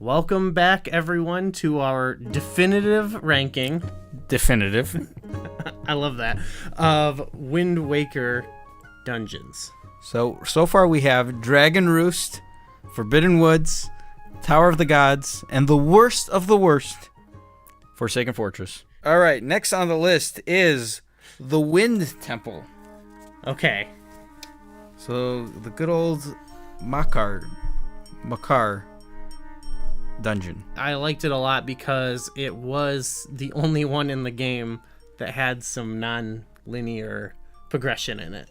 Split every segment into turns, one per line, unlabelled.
Welcome back, everyone, to our definitive ranking.
Definitive.
I love that. Of Wind Waker dungeons.
So far we have Dragon Roost, Forbidden Woods, Tower of the Gods, and the worst of the worst, Forsaken Fortress. All right, next on the list is the Wind Temple.
Okay.
So the good old Makar dungeon.
I liked it a lot because it was the only one in the game that had some non-linear progression in it.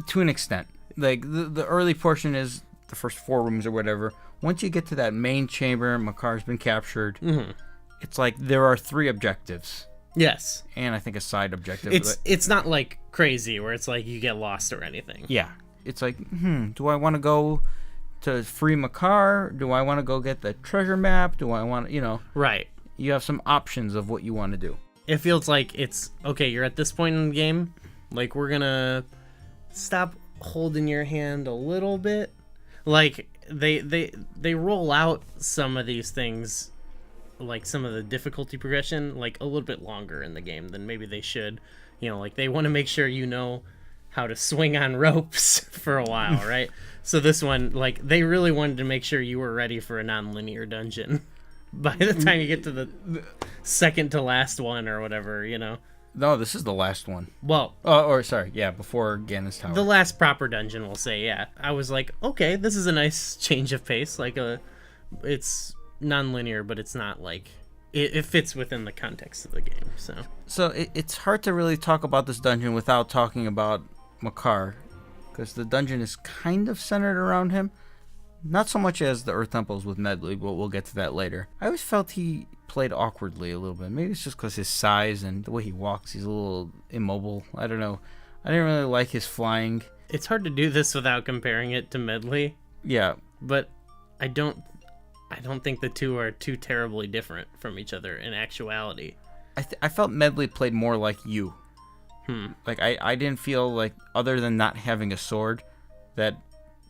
To an extent. Like, the early portion is the first 4 rooms or whatever. Once you get to that main chamber, Makar's been captured. Mm-hmm. It's like there are 3 objectives.
Yes.
And I think a side objective.
It's not like crazy where it's like you get lost or anything.
Yeah. It's like, do I want to go to free Makar? Do I want to go get the treasure map? Do I want to,
Right.
You have some options of what you want to do.
It feels like it's, okay, you're at this point in the game, like, we're gonna stop holding your hand a little bit. Like, they roll out some of these things, like some of the difficulty progression, like a little bit longer in the game than maybe they should. Like they want to make sure you know how to swing on ropes for a while, right? So this one, like, they really wanted to make sure you were ready for a non-linear dungeon by the time you get to the second to last one or whatever,
No, this is the last one.
Well,
before Ganons Tower.
The last proper dungeon, we'll say, yeah. I was like, okay, this is a nice change of pace. Like, it's non-linear, but it's not like it fits within the context of the game. So
it's hard to really talk about this dungeon without talking about Makar, because the dungeon is kind of centered around him. Not so much as the Earth Temples with Medley, but we'll get to that later. I always felt he played awkwardly a little bit. Maybe it's just because his size and the way he walks, he's a little immobile. I don't know. I didn't really like his flying.
It's hard to do this without comparing it to Medley.
Yeah.
But I don't think the two are too terribly different from each other in actuality.
I felt Medley played more like you. Like, I didn't feel like, other than not having a sword, that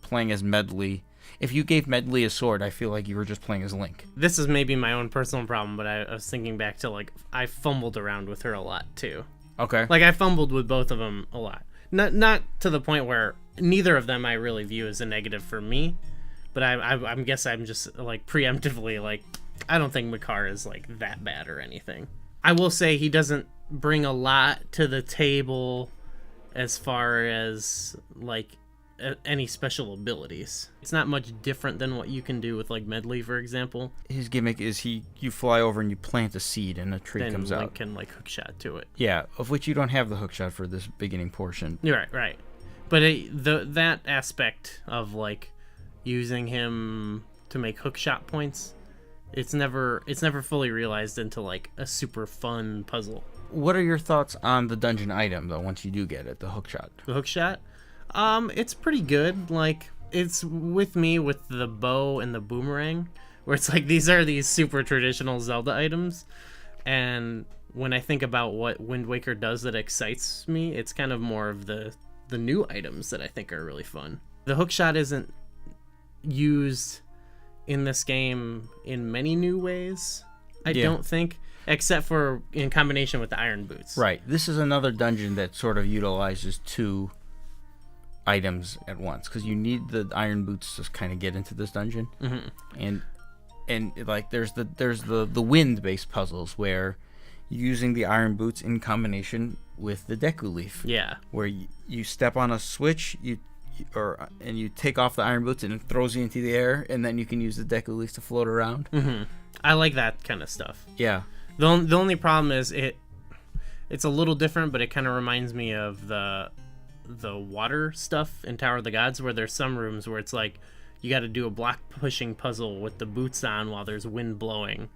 playing as Medley, if you gave Medley a sword, I feel like you were just playing as Link.
This is maybe my own personal problem, but I was thinking back to, like, I fumbled around with her a lot, too.
Okay.
Like, I fumbled with both of them a lot. Not to the point where neither of them I really view as a negative for me, but I guess I'm just, like, preemptively, like, I don't think Makar is, like, that bad or anything. I will say he doesn't bring a lot to the table as far as, like, any special abilities. It's not much different than what you can do with, like, Medley, for example.
His gimmick is you fly over and you plant a seed and a tree comes out.
Then Link can, like, hookshot to it.
Yeah, of which you don't have the hookshot for this beginning portion.
Right. But that aspect of, like, using him to make hookshot points, it's never fully realized into, like, a super fun puzzle.
What are your thoughts on the dungeon item, though, once you do get it, the hookshot?
The hookshot? It's pretty good. Like, it's with me with the bow and the boomerang, where it's like these are these super traditional Zelda items, and when I think about what Wind Waker does that excites me, it's kind of more of the new items that I think are really fun. The hookshot isn't used in this game in many new ways, I don't think, except for in combination with the iron boots.
Right. This is another dungeon that sort of utilizes 2 items at once, because you need the iron boots to kind of get into this dungeon. Mm-hmm. And like there's the wind based puzzles where you're using the iron boots in combination with the Deku Leaf.
Yeah.
Where you step on a switch, and you take off the iron boots and it throws you into the air, and then you can use the Deku Leaf to float around.
Mm-hmm. I like that kind of stuff.
Yeah.
The only problem is it's a little different, but it kind of reminds me of the water stuff in Tower of the Gods, where there's some rooms where it's like you got to do a block pushing puzzle with the boots on while there's wind blowing,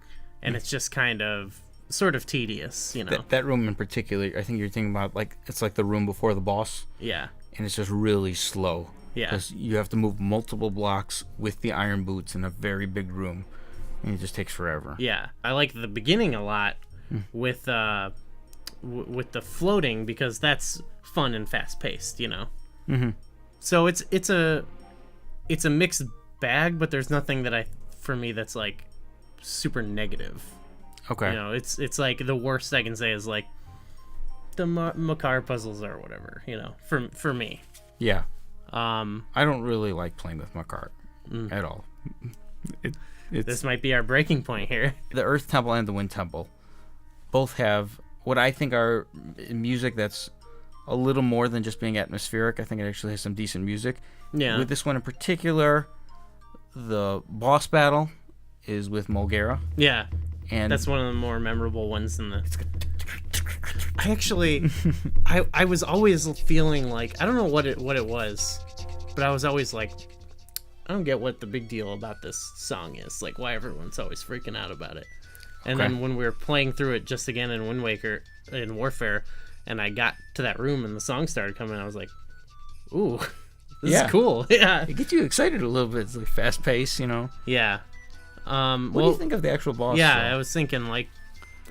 and it's just kind of sort of tedious,
That room in particular, I think you're thinking about, like, it's like the room before the boss.
Yeah.
And it's just really slow.
Yeah.
Because you have to move multiple blocks with the iron boots in a very big room, and it just takes forever.
Yeah. I like the beginning a lot with the floating, because that's fun and fast paced, Mm-hmm. So it's a mixed bag, but there's nothing that I for me that's like super negative.
Okay.
You know, it's like the worst I can say is like the Makar puzzles or whatever. You know, for me.
Yeah. I don't really like playing with Makar at all.
This might be our breaking point here.
The Earth Temple and the Wind Temple both have what I think are music that's a little more than just being atmospheric. I think it actually has some decent music.
Yeah.
With this one in particular, the boss battle is with Mulgara.
Yeah.
And
that's one of the more memorable ones in the... I actually... I was always feeling like... I don't know what it was, but I was always like... I don't get what the big deal about this song is. Like, why everyone's always freaking out about it. And then when we were playing through it just again in Wind Waker, in Warfare, and I got to that room and the song started coming, I was like, ooh, this is cool. Yeah.
It gets you excited a little bit. It's like fast pace, you know?
Yeah.
What do you think of the actual boss?
Yeah, I was thinking like,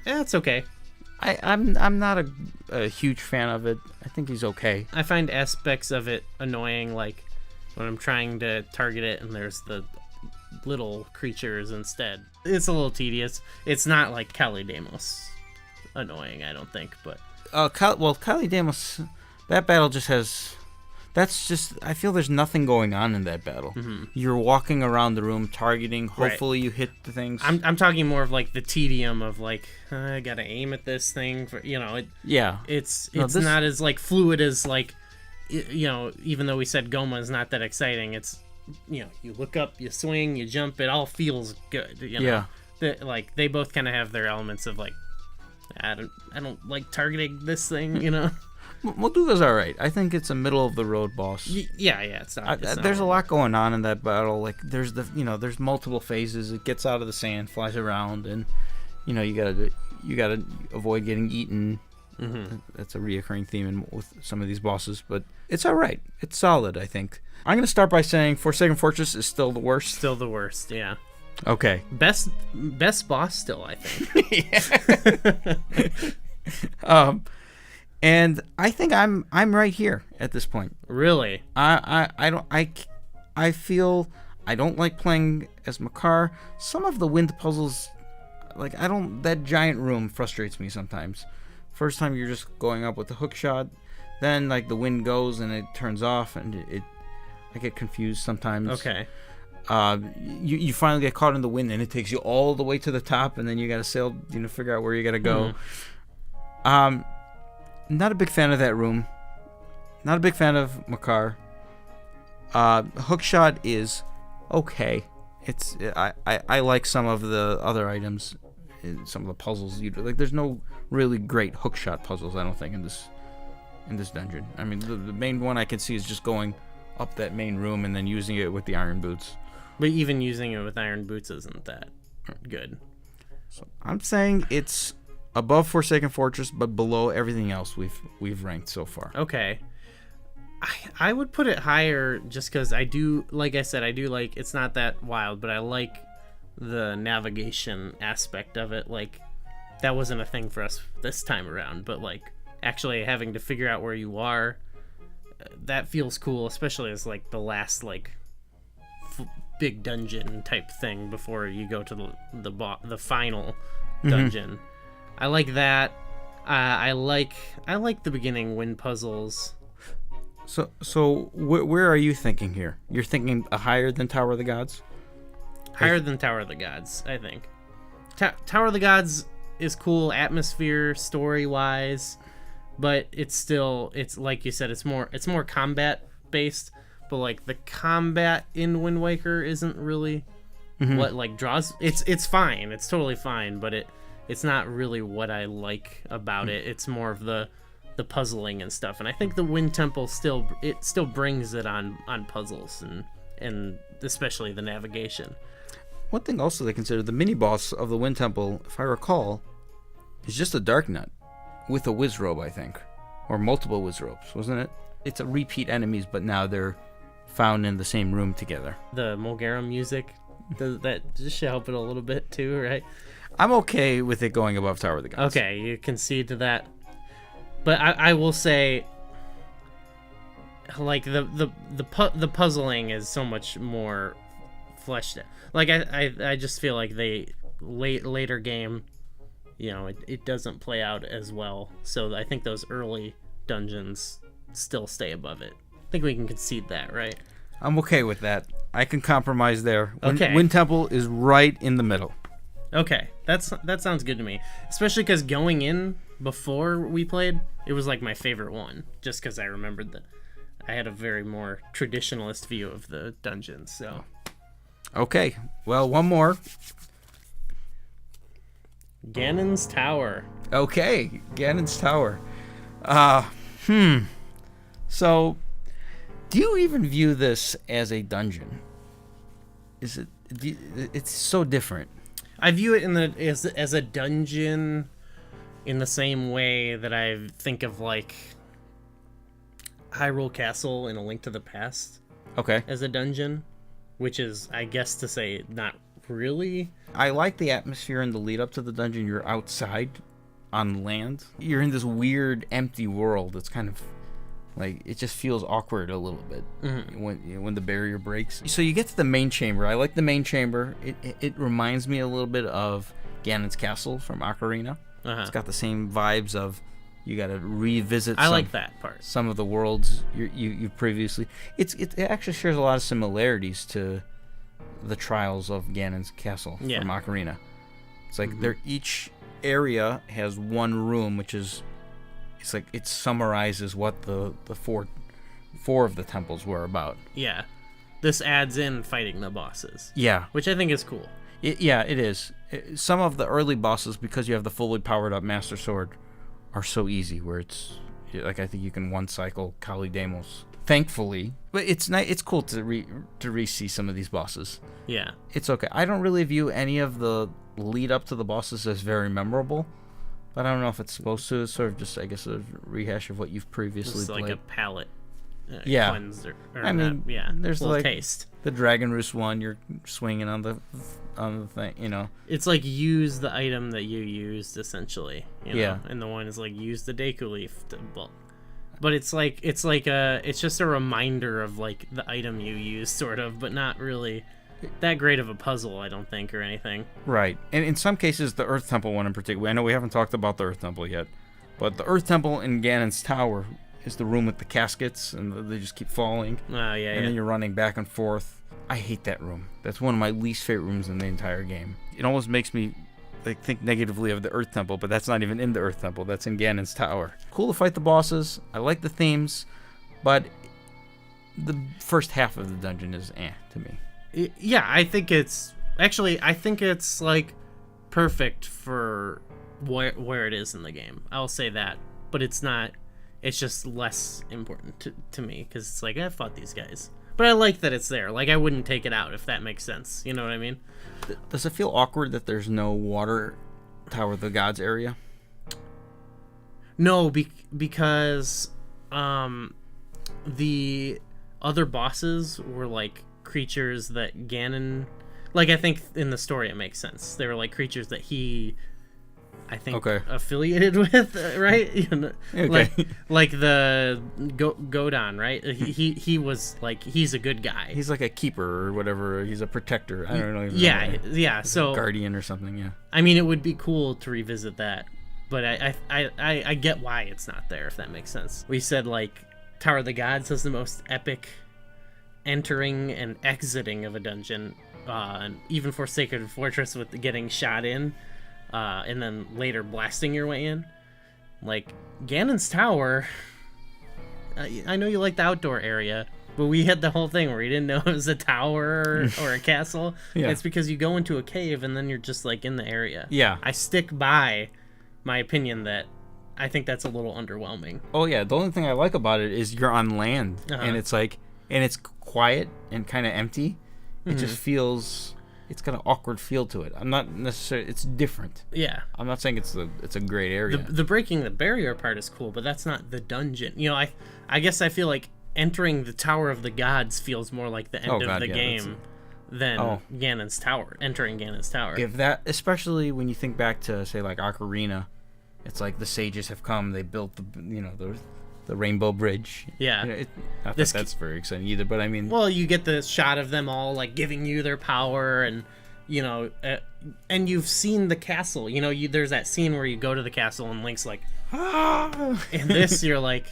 it's okay.
I'm not a huge fan of it. I think he's okay.
I find aspects of it annoying, like when I'm trying to target it and there's the little creatures instead. It's a little tedious. It's not like Kali Demos annoying, I don't think, but...
Kali Demos, that battle just has... That's just... I feel there's nothing going on in that battle. Mm-hmm. You're walking around the room, targeting. Hopefully you hit the things.
I'm talking more of like the tedium of like, I gotta aim at this thing for, you know... It's not as like fluid as like, you know, even though we said Goma is not that exciting, it's, you know, you look up, you swing, you jump, it all feels good, you know? Yeah. Like, they both kind of have their elements of like, I don't like targeting this thing, you know?
Molduga's alright. I think it's a middle of the road boss.
Yeah, it's not.
There's a lot going on in that battle. Like there's there's multiple phases. It gets out of the sand, flies around, and you know you gotta avoid getting eaten. Mm-hmm. That's a reoccurring theme with some of these bosses, but it's alright. It's solid, I think. I'm gonna start by saying Forsaken Fortress is still the worst.
Still the worst, yeah.
Okay.
Best boss still, I think.
And I think I'm right here at this point.
Really?
I feel I don't like playing as Makar. Some of the wind puzzles, like that giant room frustrates me sometimes. First time you're just going up with the hook shot, then like the wind goes and it turns off, and I get confused sometimes.
Okay.
You finally get caught in the wind and it takes you all the way to the top, and then you gotta sail, figure out where you gotta go. Mm-hmm. Not a big fan of that room. Not a big fan of Makar. Hookshot is okay. I like some of the other items, some of the puzzles you do. Like there's no really great hookshot puzzles, I don't think, in this dungeon. I mean, the main one I can see is just going up that main room and then using it with the iron boots.
But even using it with iron boots isn't that good.
So I'm saying it's above Forsaken Fortress, but below everything else we've ranked so far.
Okay. I would put it higher just because I do, like I said, it's not that wild, but I like the navigation aspect of it. Like, that wasn't a thing for us this time around, but like, actually having to figure out where you are, that feels cool, especially as like the last like big dungeon type thing before you go to the final dungeon. Mm-hmm. I like that. I like the beginning wind puzzles.
So where are you thinking here? You're thinking higher than Tower of the Gods?
Higher than Tower of the Gods, I think. Tower of the Gods is cool, atmosphere, story wise, but it's like you said, it's more combat based. But like the combat in Wind Waker isn't really what like draws. It's fine. It's totally fine, but it's not really what I like about it. It's more of the puzzling and stuff. And I think the Wind Temple still brings it on puzzles and especially the navigation.
One thing also they consider, the mini boss of the Wind Temple, if I recall, is just a Dark Nut with a Wiz Robe, I think, or multiple Wiz Robes, wasn't it? It's a repeat enemies, but now they're found in the same room together. The
Mulgara music, that just should help it a little bit too, right?
I'm okay with it going above Tower of the Gods.
Okay, you concede to that. But I will say, like the puzzling is so much more fleshed it. Like I just feel like they later game, it doesn't play out as well. So I think those early dungeons still stay above it. I think we can concede that, right?
I'm okay with that. I can compromise there.
Okay.
Wind Temple is right in the middle.
Okay, that sounds good to me. Especially because going in before we played, it was like my favorite one. Just because I remembered that I had a very more traditionalist view of the dungeons. So.
Okay, well, one more.
Ganon's Tower.
Okay, Ganon's Tower. So, do you even view this as a dungeon? Is it? It's so different.
I view it as a dungeon, in the same way that I think of like Hyrule Castle in A Link to the Past.
Okay.
As a dungeon, which is, I guess, to say not really.
I like the atmosphere in the lead up to the dungeon. You're outside on land. You're in this weird empty world. It's kind of like, it just feels awkward a little bit when the barrier breaks. So you get to the main chamber. I like the main chamber. It reminds me a little bit of Ganon's Castle from Ocarina. It's got the same vibes of you got to revisit.
I like that part.
Some of the worlds you previously. It actually shares a lot of similarities to the Trials of Ganon's Castle from Ocarina. It's like each area has one room, which is. It's like it summarizes what the four of the temples were about.
Yeah. This adds in fighting the bosses.
Yeah.
Which I think is cool.
It is. Some of the early bosses, because you have the fully powered up Master Sword, are so easy where it's like, I think you can one cycle Kali Demos. Thankfully. But it's nice. It's cool to re-see some of these bosses.
Yeah.
It's okay. I don't really view any of the lead up to the bosses as very memorable. But I don't know if it's supposed to. It's sort of just, I guess, a rehash of what you've previously played.
It's like a palate cleanser.
I mean, there's
a little
like
taste.
The Dragon Roost one, you're swinging on the thing,
It's like use the item that you used, essentially.
Yeah.
And the one is like use the Deku Leaf to bulk. But it's just a reminder of like the item you used, sort of, but not really that great of a puzzle, I don't think, or anything.
Right. And in some cases, the Earth Temple one in particular, I know we haven't talked about the Earth Temple yet, but the Earth Temple in Ganon's Tower is the room with the caskets, and they just keep falling. And then you're running back and forth. I hate that room. That's one of my least favorite rooms in the entire game. It almost makes me like think negatively of the Earth Temple, but that's not even in the Earth Temple. That's in Ganon's Tower. Cool to fight the bosses. I like the themes, but the first half of the dungeon is to me.
Yeah, I think it's like perfect for where it is in the game. I'll say that, but it's not. It's just less important to me because it's like, I fought these guys, but I like that it's there. Like, I wouldn't take it out, if that makes sense. You know what I mean?
Does it feel awkward that there's no water Tower of the Gods area?
No, because the other bosses were like creatures that Ganon, like, I think in the story it makes sense. They were like creatures that he, I think, affiliated with, right? Like the Godon, right? He was like, he's a good guy.
He's like a keeper or whatever. He's a protector. I don't know.
Yeah. So
guardian or something. Yeah.
I mean, it would be cool to revisit that, but I get why it's not there, if that makes sense. We said like Tower of the Gods has the most epic entering and exiting of a dungeon, and even for Sacred Fortress with getting shot in, and then later blasting your way in. Like Ganon's Tower, I know you like the outdoor area, but we had the whole thing where you didn't know it was a tower or a castle.
Yeah.
It's because you go into a cave and then you're just like in the area.
Yeah.
I stick by my opinion that I think that's a little underwhelming.
Oh yeah, the only thing I like about it is you're on land, and it's like, and it's quiet and kind of empty. It just feels, it's got an awkward feel to it. I'm not necessarily, it's different.
Yeah.
I'm not saying it's a great area.
The breaking the barrier part is cool, but that's not the dungeon. I guess I feel like entering the Tower of the Gods feels more like the end of the game than Ganon's Tower, entering Ganon's Tower.
If that, especially when you think back to, say, like Ocarina, it's like the sages have come, they built the the Rainbow Bridge.
Yeah.
You know, not that that's very exciting either, but I mean...
Well, you get the shot of them all, like, giving you their power, and, you know, and you've seen the castle. You know, there's that scene where you go to the castle, and Link's like, ah! And this, you're like...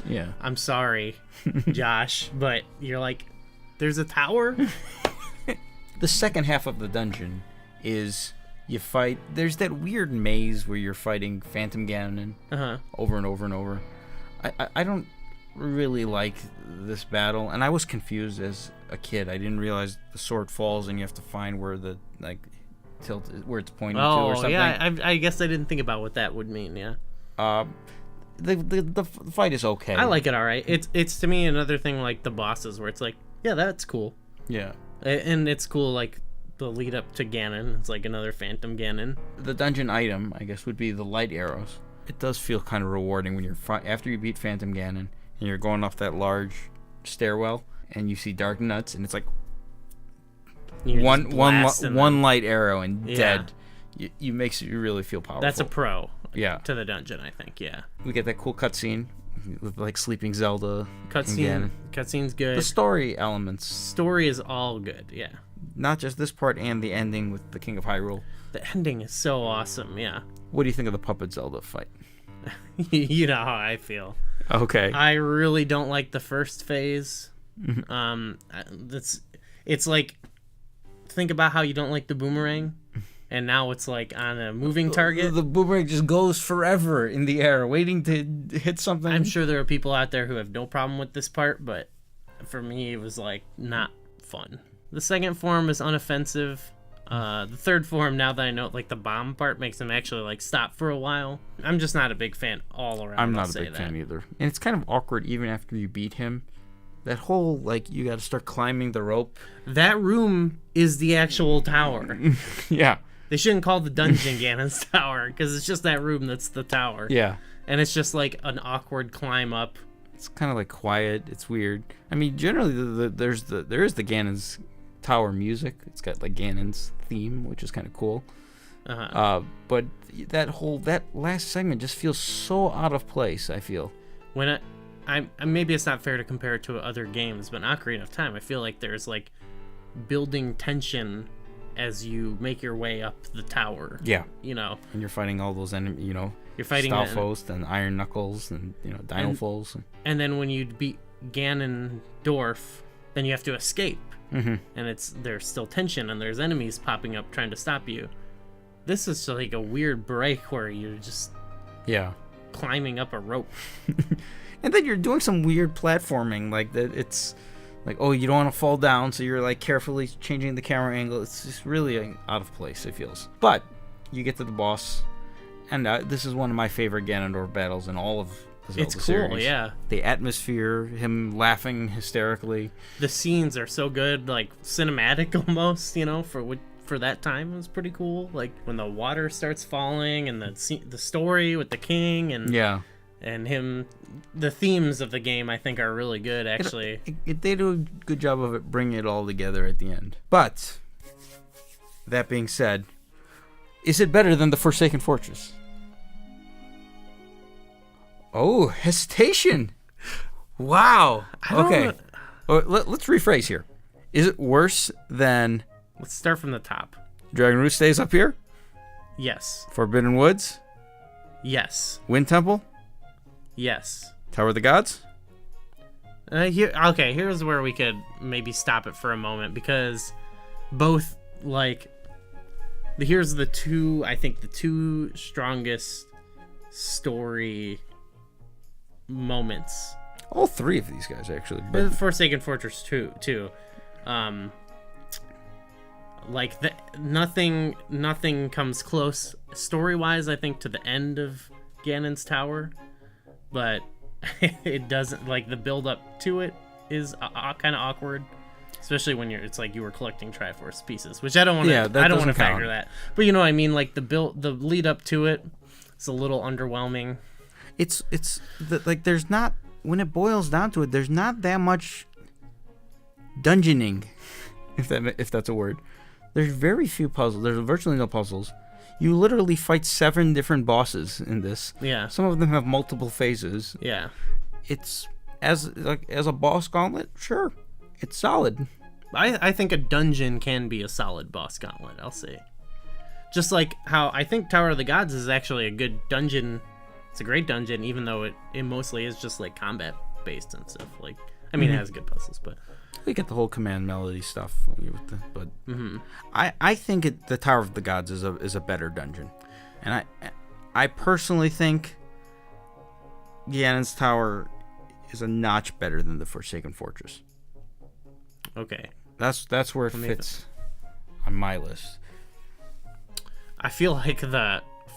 Yeah.
I'm sorry, Josh, but you're like, there's a tower?
The second half of the dungeon is you fight... There's that weird maze where you're fighting Phantom Ganon over and over and over. I don't really like this battle, and I was confused as a kid. I didn't realize the sword falls and you have to find where the tilt where it's pointing to or something.
Yeah, I guess I didn't think about what that would mean. Yeah.
The fight is okay.
I like it all right. It's to me another thing like the bosses where it's like, yeah, that's cool.
Yeah.
And it's cool like the lead up to Ganon. It's like another Phantom Ganon.
The dungeon item, I guess, would be the light arrows. It does feel kind of rewarding when you're after you beat Phantom Ganon and you're going off that large stairwell and you see dark nuts and it's like one light arrow and dead. You makes you really feel powerful.
That's a pro.
Yeah.
To the dungeon, I think. Yeah.
We get that cool cutscene with like sleeping Zelda.
Cutscene's good.
The story elements.
Story is all good. Yeah.
Not just this part and the ending with the King of Hyrule.
The ending is so awesome. Yeah. What
do you think of the Puppet Zelda fight?
You know how I feel.
Okay.
I really don't like the first phase. It's like, think about how you don't like the boomerang, and now it's like on a moving target.
The boomerang just goes forever in the air, waiting to hit something.
I'm sure there are people out there who have no problem with this part, but for me, it was like not fun. The second form is unoffensive. The third form, now that I know, like the bomb part makes him actually like stop for a while. I'm just not a big fan all around.
I'm not a big fan either, and it's kind of awkward even after you beat him. That whole like you got to start climbing the rope.
That room is the actual tower.
Yeah.
They shouldn't call the dungeon Ganon's Tower because it's just that room that's the tower.
Yeah.
And it's just like an awkward climb up.
It's kind of like quiet. It's weird. I mean, generally there is the Ganon's Tower music. It's got like Ganon's theme, which is kind of cool. But that last segment just feels so out of place. I feel
when I maybe it's not fair to compare it to other games, but in Ocarina of Time, I feel like there's like building tension as you make your way up the tower.
Yeah.
You know.
And you're fighting all those enemies, you know.
You're fighting
Stalfos and Iron Knuckles and, you know, Dinolfos.
And then when you beat Ganondorf, then you have to escape.
Mm-hmm.
And there's still tension and there's enemies popping up trying to stop you. This is like a weird break where you're just climbing up a rope.
And then you're doing some weird platforming, like that. It's like, oh, you don't want to fall down, so you're like carefully changing the camera angle. It's just really out of place, it feels. But you get to the boss, and this is one of my favorite Ganondorf battles in all of the Zelda series.
It's cool, yeah.
The atmosphere, him laughing hysterically.
The scenes are so good, like cinematic almost, you know, for that time. It was pretty cool. Like when the water starts falling and the story with the king and him. The themes of the game, I think, are really good, actually.
They do a good job of it bringing it all together at the end. But, that being said, is it better than the Forsaken Fortress? Oh, hesitation. Wow. Okay. Let's rephrase here. Is it worse than...
Let's start from the top.
Dragon Roost stays up here?
Yes.
Forbidden Woods?
Yes.
Wind Temple?
Yes.
Tower of the Gods?
Here's where we could maybe stop it for a moment, because both, like, here's the two strongest story moments.
All three of these guys, actually.
But Forsaken Fortress 2, too. Like, nothing comes close story-wise, I think, to the end of Ganon's Tower. But it doesn't, like, the build up to it is kind of awkward, especially when it's like you were collecting Triforce pieces, which I don't want to. Yeah, I don't want to factor that. But you know what I mean, like the lead up to it, it's a little underwhelming.
Like there's not, when it boils down to it, there's not that much dungeoning, if that's a word. There's very few puzzles. There's virtually no puzzles. You literally fight 7 different bosses in this.
Yeah.
Some of them have multiple phases.
Yeah.
It's as a boss gauntlet, sure, it's solid.
I think a dungeon can be a solid boss gauntlet, I'll say. Just like how I think Tower of the Gods is actually a good dungeon. It's a great dungeon, even though it mostly is just like combat based and stuff. Like, I mean, it has good puzzles, but
We get the whole command melody stuff, but I think the Tower of the Gods is a better dungeon, and I personally think Ganon's Tower is a notch better than the Forsaken Fortress.
okay.
That's where it fits on my list.
I feel like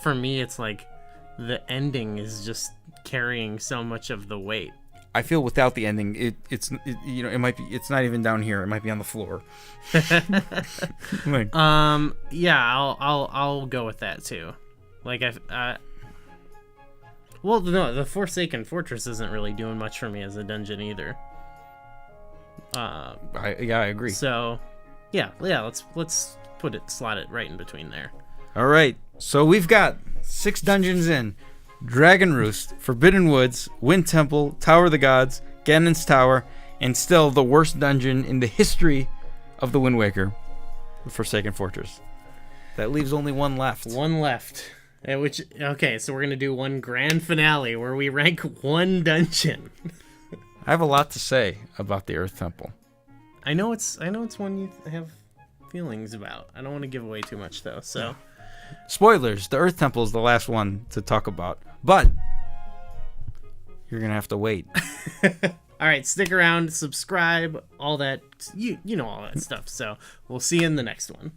for me, it's like the ending is just carrying so much of the weight.
I feel without the ending, it might be, it's not even down here. It might be on the floor. Like,
Yeah, I'll go with that too. Like well, no, the Forsaken Fortress isn't really doing much for me as a dungeon either.
I agree.
So, yeah, let's slot it right in between there.
All right, so we've got 6 dungeons in: Dragon Roost, Forbidden Woods, Wind Temple, Tower of the Gods, Ganon's Tower, and still the worst dungeon in the history of the Wind Waker, the Forsaken Fortress. That leaves only one left.
One left. Okay, so we're gonna do one grand finale where we rank one dungeon.
I have a lot to say about the Earth Temple.
I know it's one you have feelings about. I don't want to give away too much though. So,
spoilers: the Earth Temple is the last one to talk about, but you're gonna have to wait.
All right, stick around, subscribe, all that. You know all that stuff. So we'll see you in the next one.